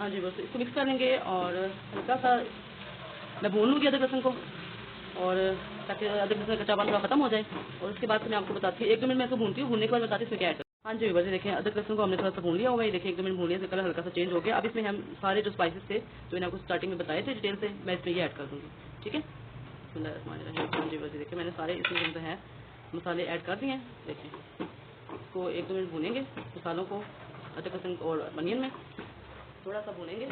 हाँ जी, बस इसको मिक्स कर लेंगे और हल्का सा मैं भून लूँगी अदरक लहसुन को, और ताकि अदरक लहसुन का कच्चापन थोड़ा खत्म हो जाए। और उसके बाद मैं आपको बताती हूँ, 1-2 मिनट मैं इसको भूनती हूँ, भूनने के बाद बताती हूँ इसमें क्या ऐड। हाँ जी, बस देखें अदरक लहसुन को हमने थोड़ा सा भून लिया हुआ है। देखिए 1-2 मिनट भून लिया, इसका कलर हल्का सा चेंज हो गया। अब इसमें हम सारे जो स्पाइसेस थे जो मैंने आपको स्टार्टिंग में बताए थे डिटेल से, मैं इसमें ये ऐड कर दूँगी। ठीक है, हाँ जी, बस देखिए मैंने सारे इसमें जो है मसाले ऐड कर दिए हैं। देखिए इसको 1-2 मिनट भूनेंगे, मसालों को अदरक लहसुन और अनियन में थोड़ा सा भूनेंगे,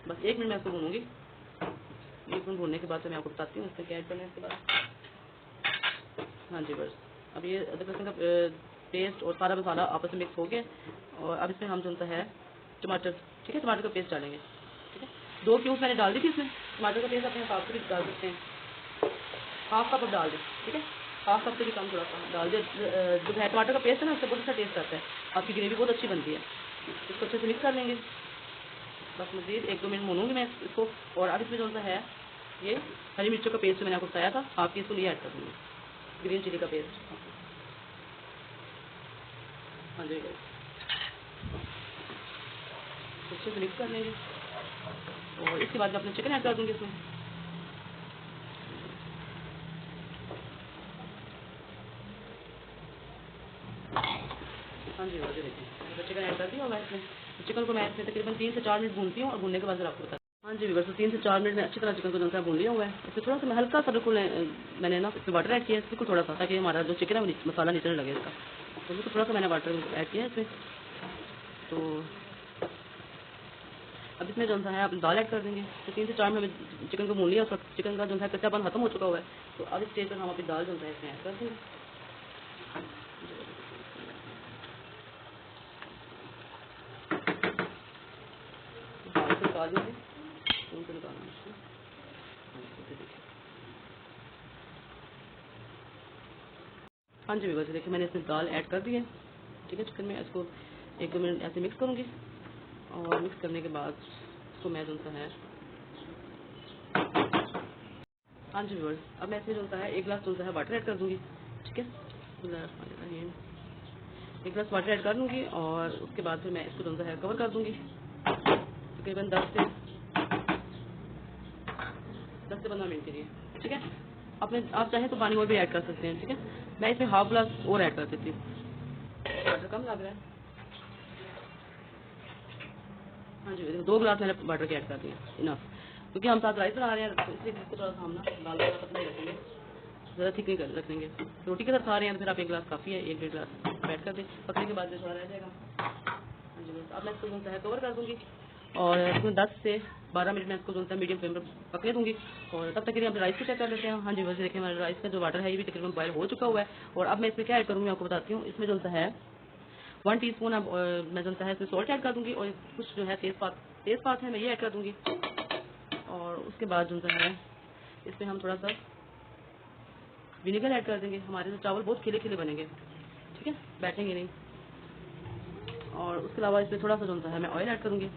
बस 1 मिनट मैं इसको भूनूंगी। 1 मिनट भूनने के बाद तो मैं आपको बताती हूँ इसमें क्या ऐड करना है इसके बाद। हाँ जी, बस अब ये अदरक लहसुन का पेस्ट और सारा मसाला आपस में मिक्स हो गया, और अब इसमें हम जो है टमाटर, ठीक है, टमाटर का पेस्ट डालेंगे। ठीक है, 2 क्यूब मैंने डाल दी थी इसमें। टमाटर का पेस्ट अपने हिसाब से भी डाल सकते हैं, हाफ कप डाल दें। ठीक है, हाफ कप से भी कम थोड़ा सा डाल दे। जो है टमाटर का पेस्ट है ना, उससे बहुत अच्छा टेस्ट आता है, आपकी ग्रेवी बहुत अच्छी बनती है। इसको अच्छे से मिक्स कर लेंगे, बस मज़ीद 1-2 मिनट भूनूंगी मैं इसको। और अब इसमें जो सा है ये हरी मिर्चों का पेस्ट मैंने आपको बताया था, आपके इसको लिए ऐड कर दूँगी, ग्रीन चिली का पेस्ट। हाँ जी, अच्छे से मिक्स कर लेंगे, और इसके बाद मैं अपना चिकन ऐड कर दूँगी इसमें। हाँ जी, वैसे देखिए चिकन ऐड कर दिया होगा इसमें। चिकन को मैं इसमें तकरीबन 3 से 4 मिनट भूनती हूँ, और भूनने के बाद फिर आपको बताती हूँ। हाँ जी, बस 3 से 4 मिनट में अच्छी तरह चिकन को जो है भून लिया हुआ है। इसमें थोड़ा सा मैं हल्का सा बिल्कुल मैंने ना इसमें वाटर ऐड किया है, बिल्कुल थोड़ा सा, ताकि हमारा जो चिकन है वो मसाला नीचे न लगे इसका। तो बिल्कुल थोड़ा सा मैंने वाटर ऐड किया है इसमें। तो अब इसमें जो है आप दाल ऐड कर देंगे। तो 3 से 4 मिनट में चिकन को भून लिया, उसका चिकन का जो है कच्चापन खत्म हो चुका हुआ है। तो अब इस स्टेज पर हम अपनी दाल जो है इसमें ऐड कर देंगे। दाल को निकाल देंगे, उनको निकालना है। हाँ जी, बस देखिए मैंने इसमें दाल ऐड कर दी है। ठीक है, चिकन में इसको 1-2 मिनट ऐसे मिक्स करूँगी, और मिक्स करने के बाद इसको मैं जो है, हाँ जी व्यूअर्स, अब मैं इसमें जो है 1 गिलास जो है वाटर ऐड कर दूँगी। ठीक है, 1 गिलास वाटर ऐड कर दूँगी, और उसके बाद फिर मैं इसको जो है कवर कर दूँगी तकरीबन 10 से 15 मिनट के लिए। ठीक है, आप चाहें तो पानी और भी ऐड कर सकते हैं। ठीक है, मैं इसमें हाफ गिलास और ऐड कर देती हूँ, वाटर कम लग रहा है। हाँ जी, 2 गिलास मैंने वाटर के ऐड कर दिया, इनफ, क्योंकि हम साथ राइस बना रहे हैं, तो इसलिए इसको थोड़ा सा हम ना दाल का पतला ही रखेंगे, ज़्यादा थिक नहीं रख देंगे। रोटी के साथ खा रहे हैं तो फिर आप 1 गिलास काफ़ी है, 1-1.5 गिलास ऐड कर दें, पकने के बाद में थोड़ा रह जाएगा। हाँ जी, बस अब मैं इसको जो है कवर कर दूँगी, और इसमें 10 से 12 मिनट में इसको जो है मीडियम फ्लेम पर पकने दूँगी। और तब तक के लिए हम राइस को चेक कर लेते हैं। हाँ जी, बस देखिए हमारा राइस का जो वाटर है ये भी तकरीबन बॉयल हो चुका हुआ है। और अब मैं इसमें क्या ऐड करूँगी आपको बताती हूँ। इसमें जो है 1 टीस्पून अब मैं जो है इसमें सॉल्ट ऐड कर दूँगी, और कुछ जो है तेज़पात है मैं ये ऐड कर दूँगी। और उसके बाद जो है इसमें हम थोड़ा सा विनेगर ऐड कर देंगे, हमारे जो चावल बहुत खिले खिले बनेंगे। ठीक है, बैठेंगे नहीं। और उसके अलावा इसमें थोड़ा सा जो है मैं ऑयल ऐड करूँगी।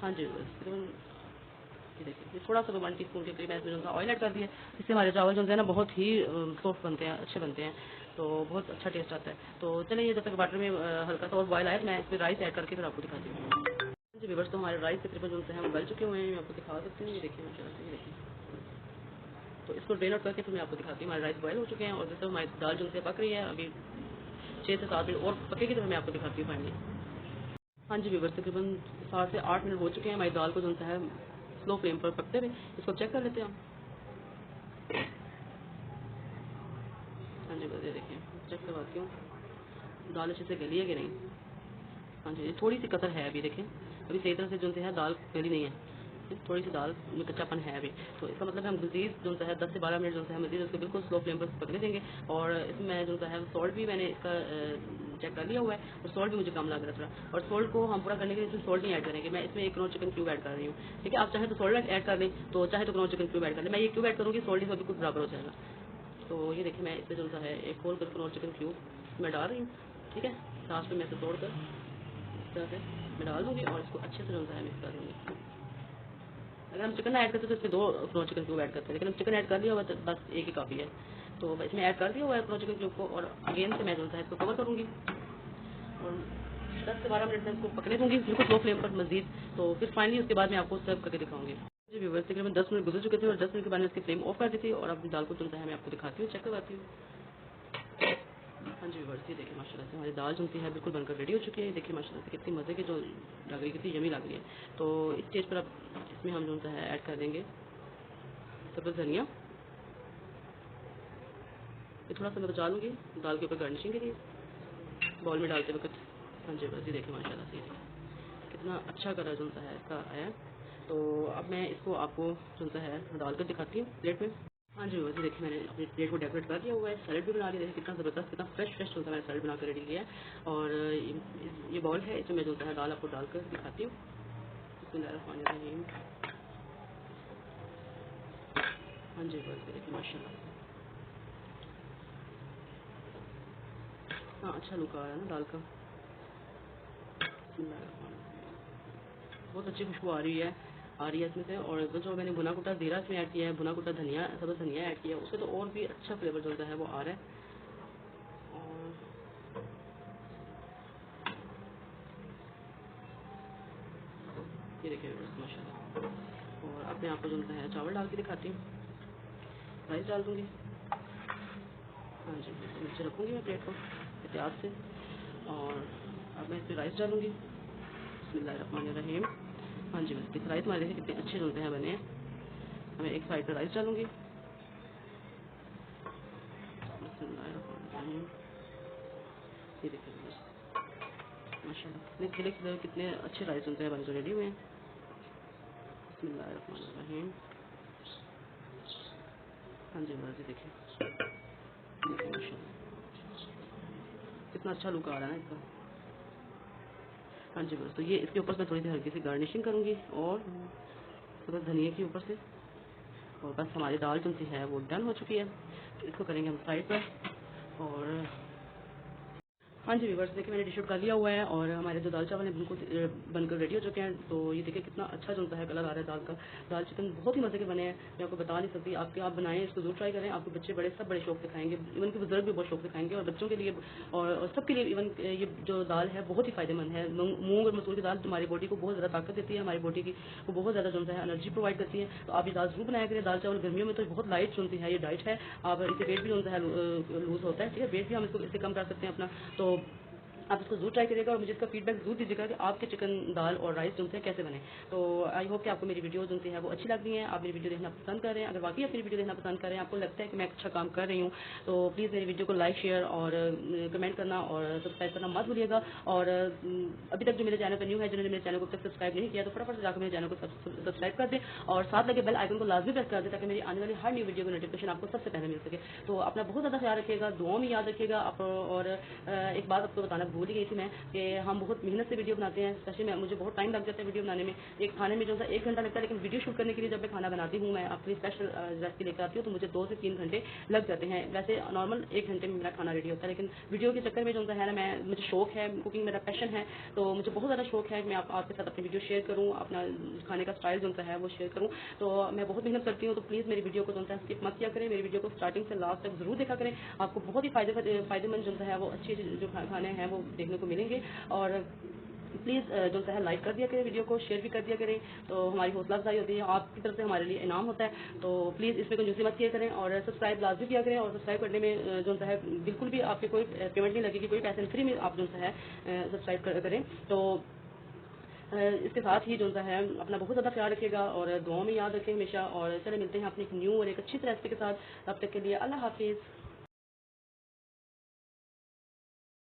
हाँ जी, ये देखिए ये थोड़ा सा 1 टीस्पून के करीब इसमें जो है ऑयल ऐड कर दिया। इससे हमारे चावल जो है ना बहुत ही सॉफ्ट बनते हैं, अच्छे बनते हैं, तो बहुत अच्छा टेस्ट आता है। तो चलिए ये जब तक वाटर में हल्का सा और बॉयल आए, मैं इसमें राइस ऐड करके फिर आपको दिखाती हूँ। जी व्यूअर्स, तो हमारे राइस तकरीबन जो है गल चुके हुए हैं, मैं आपको दिखा सकती हूँ। ये देखिए माशाल्लाह, ये देखिए। तो इसको ड्रेन आउट करके फिर मैं आपको दिखाती हूँ। हमारे राइस बॉयल हो चुके हैं, और जैसे हमारी दाल जो है पक रही है, अभी 6 से 7 मिनट और पकेगी तो मैं आपको दिखाती हूँ फाइनली। हाँ जी व्यूअर्स, तकरीबन 7 से 8 मिनट हो चुके हैं हमारी दाल को जो है स्लो फ्लेम पर पकते हुए। इसको चेक कर लेते हैं हम। हाँ जी, बस ये देखिए चेक करवाती हूँ दाल अच्छे से गली है कि नहीं। हाँ जी, थोड़ी सी कतर है अभी, देखें अभी सही तरह से जो है दाल गली नहीं है, थोड़ी सी दाल में कच्चापन है अभी। तो इसका मतलब हम मज़ीद जो है 10 से 12 मिनट जो है मज़ीद उसको बिल्कुल स्लो फ्लेम पर पकने देंगे। और इसमें जो है सॉल्ट भी मैंने इसका चेक कर लिया हुआ है, और सॉल्ट भी मुझे कम लग रहा है थोड़ा। और सॉल्ट को हम पूरा करने के लिए इसमें सॉल्ट नहीं ऐड करेंगे, मैं इसमें 1 किलो चिकन क्यूब ऐड कर रही हूँ। ठीक है, आप चाहे तो सॉल्ट ऐड कर लें, तो चाहे तो किलो चिकन क्यूब ऐड कर लें। मैं ये क्यूब ऐड करूँगी, सॉल्ट इसमें बिल्कुल बराबर हो जाएगा। तो ये देखिए मैं इसमें जो है एक होल कर किलो चिकन क्यूब मैं डाल रही हूँ। ठीक है, लास्ट में मैं इसे तोड़कर इस तरह से मैं डाल दूँगी, और इसको अच्छे से जो है मिक्स कर दूँगी। अगर हम चिकन ऐड करते तो इसमें 2 किलो चिकन क्यूब ऐड करते हैं, लेकिन हम चिकन ऐड कर दिया हुआ तो बस एक ही काफ़ी है। तो इसमें ऐड कर दिया हुआ है किलो चिकन क्यूब को, और अगेन से मैं जो है इसको कवर करूँगी, और 10 से 12 मिनट में इसको पकने दूंगी बिल्कुल स्लो फ्लेम पर मजीद। तो फिर फाइनली उसके बाद मैं आपको सर्व करके दिखाऊंगी। जी व्यूअर्स, तकरीबन 10 मिनट गुजर चुके थे और 10 मिनट के बाद इसकी फ्लेम ऑफ कर दी थी और अब दाल को जो है मैं आपको दिखाती हूँ, चेक करवाती हूँ। हाँ जी व्यूअर्स, ये देखिए माशाल्लाह से हमारी दाल जो है बिल्कुल बनकर रेडी हो चुकी है। देखिए माशाल्लाह से कितनी मज़े की जो लग रही है, कितनी यमी लग रही है। तो इस स्टेज पर अब इसमें हम जो है ऐड कर देंगे सब्ज़ धनिया। ये थोड़ा सा मैं बचा लूँगी दाल के ऊपर गार्निशिंग के लिए बाउल में डालते वक्त। हाँ जी व्यूअर्स, ये देखिए माशाल्लाह से कितना अच्छा कलर जो है इसका आया। तो अब मैं इसको आपको जो है डालकर दिखाती हूँ प्लेट में। हाँ जी व्यूअर्स, देखिए मैंने अपनी प्लेट को डेकोरेट कर दिया हुआ है, सैलेड भी बना लिया। देखिए कितना ज़बरदस्त, कितना फ्रेश जो है मैंने सैलेड बना कर रेडी किया है। और ये बाउल है, इसमें मैं जो है दाल आपको डालकर दिखाती हूँ। बिस्मिल्लाहिर्रहमानिर्रहीम। हाँ जी व्यूअर्स, देखिए माशाल्लाह हाँ अच्छा लुक आ रहा है ना दाल का। बहुत अच्छी खुशबू आ रही है इसमें से। और जो मैंने भुना कुटा जीरा इसमें ऐड किया है, भुना कुटा धनिया, सब्ज़ धनिया ऐड किया है, उससे तो और भी अच्छा फ्लेवर जो है वो आ रहा है। और ये देखिए माशाल्लाह। और अब मैं आपको जो है चावल डाल के दिखाती हूँ, राइस डाल दूँगी। हाँ जी, तो नीचे रखूँगी मैं प्लेट को एहतियात से। और अब मैं इसमें राइस डालूँगी। बिस्मिल्लाहिर्रहमानिर्रहीम। हाँ जी, बस राइस हमारे देखिए कितने अच्छे जो हैं बने हैं। मैं एक साइड पर राइस डालूँगी। बिस्मिल्लाहिर्रहमानिर्रहीम। ये देखिए माशाल्लाह कितने खिले कितने अच्छे राइस जो हैं बन के रेडी हुए हैं। बिस्मिल्लाहिर्रहमानिर्रहीम। हाँ जी बस, ये देखिए माशाल्लाह कितना अच्छा लुक आ रहा है ना इसका। हाँ जी बस, तो ये इसके ऊपर मैं थोड़ी सी हल्की सी गार्निशिंग करूँगी और बस धनिया के ऊपर से। और बस हमारी दाल जो है वो डन हो चुकी है। इसको करेंगे हम साइड पर। और हाँ जी व्यूअर्स, देखिए मैंने डिश आउट कर लिया हुआ है और हमारे जो दाल चावल हैं बिल्कुल बनकर रेडी हो चुके हैं। तो ये देखिए कितना अच्छा जो है कलर आ रहा है दाल का। दाल चिकन बहुत ही मज़े के बने हैं, मैं आपको बता नहीं सकती। आप बनाएं, इसको जरूर ट्राई करें। आपके बच्चे बड़े सब बड़े शौक से खाएंगे, इवन के बुजुर्ग भी बहुत शौक से खाएंगे। और बच्चों के लिए और सबके लिए इवन ये जो दाल है बहुत ही फायदेमंद है। मूंग और मसूर की दाल हमारी बॉडी को बहुत ज़्यादा ताकत देती है, हमारी बॉडी की वो बहुत ज़्यादा जो है एनर्जी प्रोवाइड करती है। तो आप ये दाल जरूर बनाया करें। दाल चावल गर्मियों में तो बहुत लाइट जो है ये डाइट है। आप इससे वेट भी जो है लूज़ होता है, ठीक है, वेट भी हम इससे कम कर सकते हैं अपना। तो आप इसको जरूर ट्राई करिएगा और मुझे इसका फीडबैक जरूर दीजिएगा कि आपके चिकन दाल और राइस जो है कैसे बने। तो आई होप कि आपको मेरी वीडियो जो है वो अच्छी लग रही है, आप मेरी वीडियो देखना पसंद कर रहे हैं। अगर वाकई आप मेरी वीडियो देखना पसंद कर रहे हैं, आपको लगता है कि मैं अच्छा काम कर रही हूँ, तो प्लीज़ मेरी वीडियो को लाइक शेयर और कमेंट करना और सब्सक्राइब करना मत भूलिएगा। और अभी तक जो मेरे चैनल पर न्यू है, जिन्होंने मेरे चैनल को तक सब्सक्राइब नहीं किया, तो फटाफट से जाकर मेरे चैनल को सब्सक्राइब कर दें और साथ लगे बेल आइकन को लाजमी प्रेस कर दें ताकि मेरी आने वाली हर न्यू वीडियो की नोटिफिकेशन आपको सबसे पहले मिल सके। तो अपना बहुत ज़्यादा ख्याल रखिएगा, दुआओं में याद रखिएगा आप। और एक बात आपको बताना भूल ही गई थी मैं कि हम बहुत मेहनत से वीडियो बनाते हैं। स्पेशली मुझे बहुत टाइम लग जाता है वीडियो बनाने में। एक खाने में जो है 1 घंटा लगता है, लेकिन वीडियो शूट करने के लिए जब मैं खाना बनाती हूँ, मैं अपनी स्पेशल रेसिपी लेकर आती हूँ, तो मुझे 2 से 3 घंटे लग जाते हैं। वैसे नॉर्मल 1 घंटे में मेरा खाना रेडी होता है, लेकिन वीडियो के चक्कर में जो है ना, मुझे शौक है, कुकिंग मेरा पैशन है, तो मुझे बहुत ज़्यादा शौक है कि मैं आपके साथ अपनी वीडियो शेयर करूँ, अपना खाने का स्टाइल जो है वो शेयर करूँ। तो मैं बहुत मेहनत करती हूँ। तो प्लीज़ मेरी वीडियो को जो है स्किप मत किया करें, मेरी वीडियो को स्टार्टिंग से लास्ट तक जरूर देखा करें। आपको बहुत ही फायदेमंद जो है वो अच्छे जो खाने हैं वो देखने को मिलेंगे। और प्लीज़ जो है लाइक कर दिया करें, वीडियो को शेयर भी कर दिया करें, तो हमारी हौसला अफजाई होती है, आपकी तरफ से हमारे लिए इनाम होता है। तो प्लीज़ इसमें कंजूसी मत किया करें और सब्सक्राइब लाजमी किया करें। और सब्सक्राइब करने में जो है बिल्कुल भी आपके कोई पेमेंट नहीं लगेगी, कोई पैसे फ्री में आप जो है सब्सक्राइब करें। तो इसके साथ ही जो है अपना बहुत ज़्यादा ख्याल रखिएगा और दुआओं में याद रखें हमेशा। और चले मिलते हैं अपनी एक न्यू और एक अच्छी रेसिपी के साथ। तब तक के लिए अल्लाह हाफिज़।